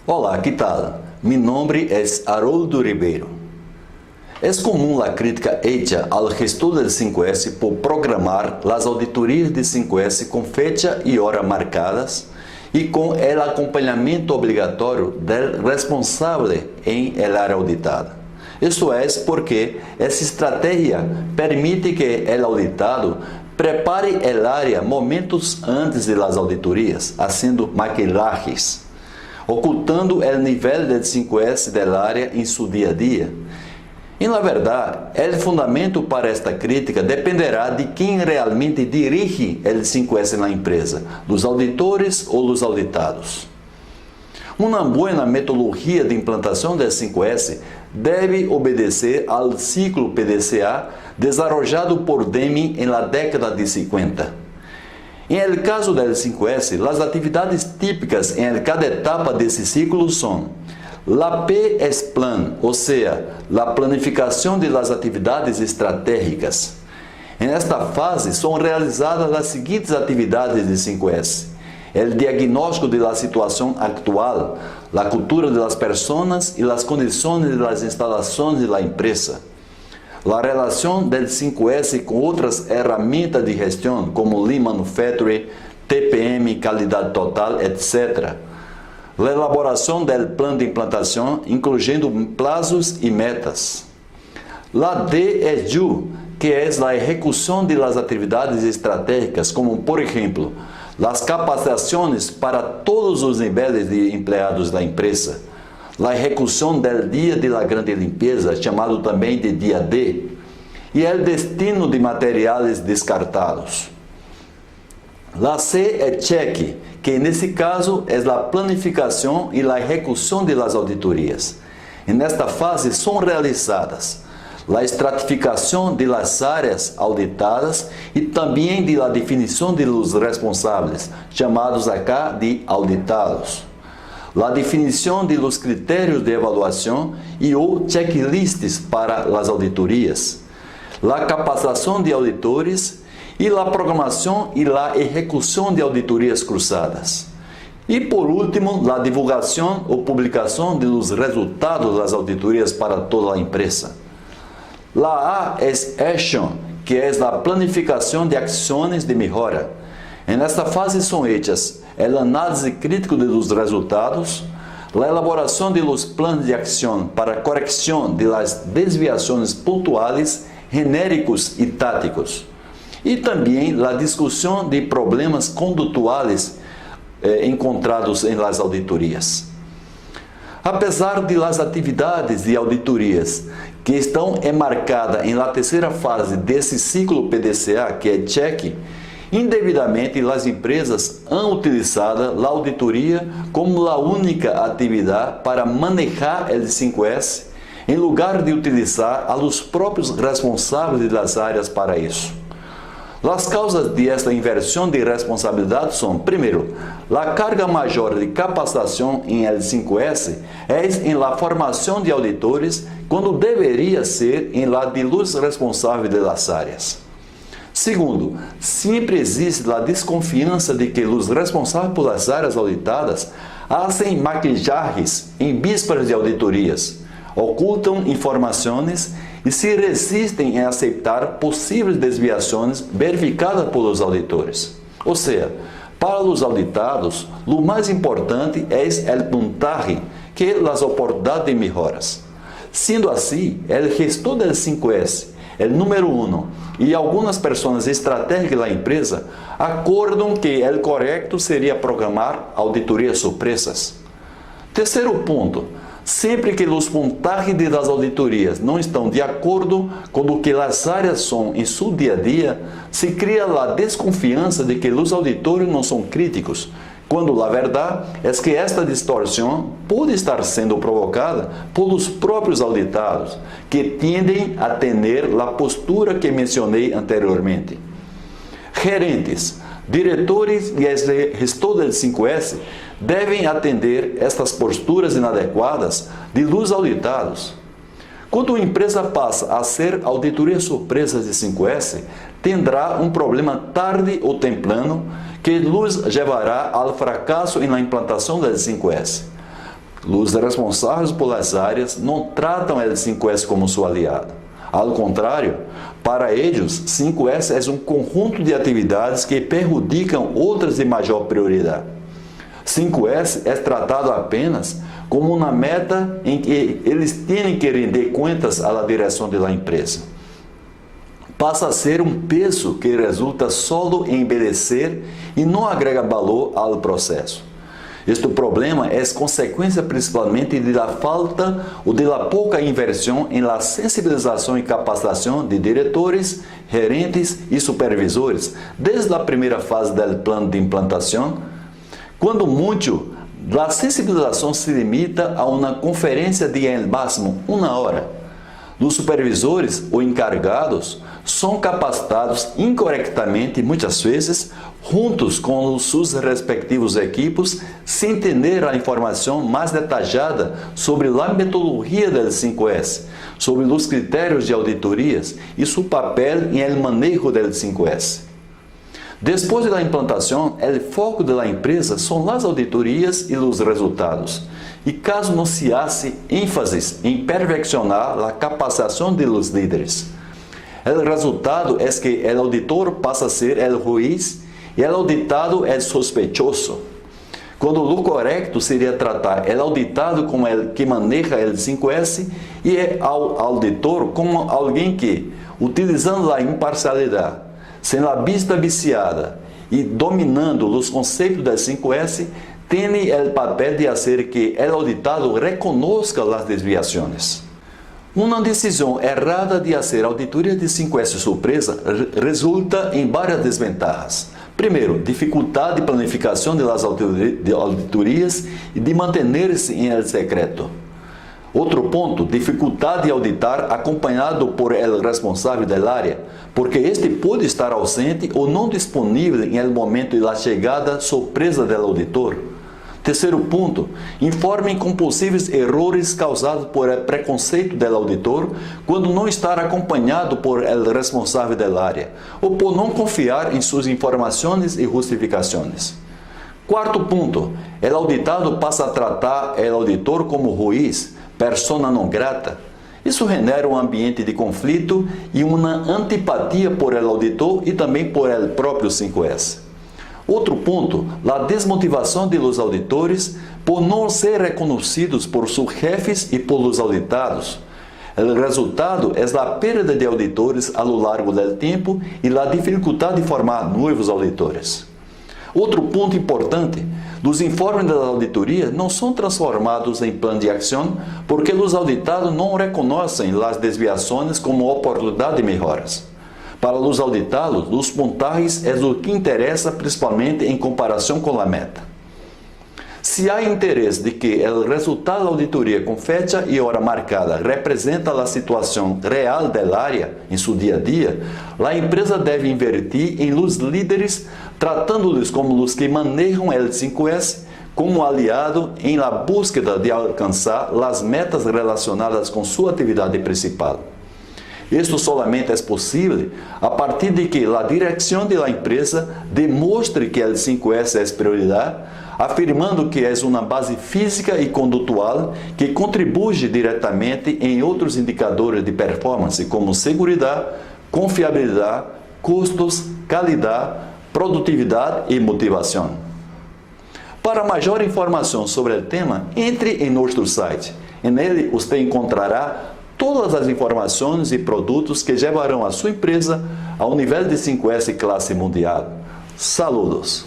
Olá, ¿qué tal? Mi nombre es Haroldo Ribeiro. Es común la crítica hecha al gestor del 5S por programar las auditorías de 5S con fecha y hora marcadas y con el acompañamiento obligatorio del responsable en el área auditada. Esto es porque esa estrategia permite que el auditado prepare el área momentos antes de las auditorías, haciendo maquillajes, ocultando el nivel del 5S del área en su día a día. E, na verdade, o fundamento para esta crítica dependerá de quem realmente dirige o 5S na empresa, dos auditores ou dos auditados. Uma boa metodologia de implantação do 5S deve obedecer ao ciclo PDCA desarrollado por Deming em la década de 50. Em el caso do 5S, as atividades típicas em cada etapa desse ciclo são: la P es plan, ou seja, la planificação de las atividades estratégicas. En esta fase são realizadas as seguintes atividades de 5S: el diagnóstico de la situação actual, la cultura de las personas e las condições de las instalações de la empresa, la relação del 5S com outras ferramentas de gestão como Lean Manufacturing, TPM, qualidade total, etc. La elaboração do plano de implantação, incluindo prazos e metas. La D é DO, que é a execução de las atividades estratégicas, como, por exemplo, las capacitações para todos os níveis de empregados da empresa, la execução do dia de la grande limpeza, chamado também de dia D, e o destino de materiais descartados. La C é check, que nesse caso é a planificação e a execução de las auditorias. E nesta fase são realizadas a estratificação de las áreas auditadas e também de la definição de los responsáveis, chamados acá de auditados, a definição de los critérios de avaliação e ou checklists para as auditorias, a capacitação de auditores e a programação e a execução de auditorias cruzadas. E, por último, a divulgação ou publicação dos resultados das auditorias para toda a empresa. La A é Action, que é a planificação de ações de melhora. Nesta fase são hechas a análise crítica dos resultados, a elaboração de los planos de ação para correção de las desviações pontuais, genéricos e táticos, e também a discussão de problemas condutuais encontrados em las auditorias. Apesar de las atividades de auditorias que estão enmarcadas em la terceira fase desse ciclo PDCA, que é check, indevidamente as empresas han utilizado a auditoria como a única atividade para manejar o 5S, em lugar de utilizar a los próprios responsáveis das áreas para isso. As causas de esta inversão de responsabilidade são, primeiro, a carga maior de capacitação em L5S é em la formação de auditores, quando deveria ser em la de los responsáveis das áreas. Segundo, sempre existe a desconfiança de que os responsáveis pelas áreas auditadas fazem maquillajes em vísperas de auditorias, ocultam informações e se resistem em aceitar possíveis desviações verificadas pelos auditores. Ou seja, para os auditados, o mais importante é o puntaje, que é as oportunidades de melhoras. Sendo assim, o gestor do 5S, o número 1, e algumas pessoas estratégicas da empresa acordam que o correto seria programar auditorias surpresas. Terceiro ponto: sempre que os puntagens das auditorias não estão de acordo com o que as áreas são em seu dia a dia, se cria a desconfiança de que os auditores não são críticos, quando a verdade é que esta distorção pode estar sendo provocada pelos próprios auditados, que tendem a ter a postura que mencionei anteriormente. Gerentes, diretores e gestor do 5S devem atender estas posturas inadequadas de los auditados. Quando uma empresa passa a ser auditoria surpresa de 5S, terá um problema tarde ou temprano que los levará ao fracasso na implantação da 5S. Os responsáveis por as áreas não tratam o 5S como seu aliado. Ao contrário, para eles, 5S é um conjunto de atividades que prejudicam outras de maior prioridade. 5S é tratado apenas como uma meta em que eles têm que render contas à direção da empresa. Passa a ser um peso que resulta só em embelecer e não agrega valor ao processo. Este problema é consequência principalmente da falta ou da pouca inversão em la sensibilização e capacitação de diretores, gerentes e supervisores desde a primeira fase do plano de implantação, quando muito a sensibilização se limita a uma conferência de no máximo 1 hora. Os supervisores ou encarregados são capacitados incorretamente, muitas vezes, juntos com os seus respectivos equipos, sem ter a informação mais detalhada sobre a metodologia do 5S, sobre os critérios de auditorias e seu papel em el manejo do 5S. Depois da implantação, o foco da empresa são as auditorias e os resultados. E caso não se haja ênfase em perfeccionar a capacitação dos líderes, o resultado é que o auditor passa a ser o juiz e o auditado é sospechoso. Quando o correto seria tratar o auditado como el que maneja o 5S e o auditor como alguém que, utilizando a imparcialidade, sem a vista viciada e dominando os conceitos do 5S, tem o papel de fazer que o auditado reconozca as desviações. Uma decisão errada de fazer auditoria de 5S surpresa resulta em várias desvantagens. Primeiro, dificuldade de planificação das auditorias e de manter-se em el secreto. Outro ponto, dificuldade de auditar acompanhado por el responsável da área, porque este pode estar ausente ou não disponível em el momento da chegada surpresa do auditor. Terceiro ponto, informem com possíveis erros causados por preconceito do auditor quando não estar acompanhado por el responsável da área, ou por não confiar em suas informações e justificações. Quarto ponto, o auditado passa a tratar o auditor como juiz, persona não grata. Isso genera um ambiente de conflito e uma antipatia por el auditor e também por el próprio 5S. Outro ponto, a desmotivação de los auditores por não ser reconhecidos por seus jefes e por los auditados. O resultado é a perda de auditores a lo largo do tempo e a dificuldade de formar novos auditores. Outro ponto importante, os informes da auditoria não são transformados em plano de ação porque os auditados não reconhecem as desviações como oportunidade de melhoras. Para os auditados, os pontagens é o que interessa principalmente em comparação com a meta. Se há interesse de que o resultado da auditoria com fecha e hora marcada representa a situação real da área em seu dia a dia, a empresa deve invertir em los líderes, tratando-los como os que manejam o 5S como aliado em la búsqueda de alcançar as metas relacionadas com sua atividade principal. Isto solamente é possível a partir de que a direção da empresa demonstre que o 5S é prioridade, afirmando que é uma base física e condutual que contribui diretamente em outros indicadores de performance, como segurança, confiabilidade, custos, qualidade, produtividade e motivação. Para maior informação sobre o tema, entre em nosso site. Nele você encontrará todas as informações e produtos que levarão a sua empresa ao nível de 5S classe mundial. Saludos!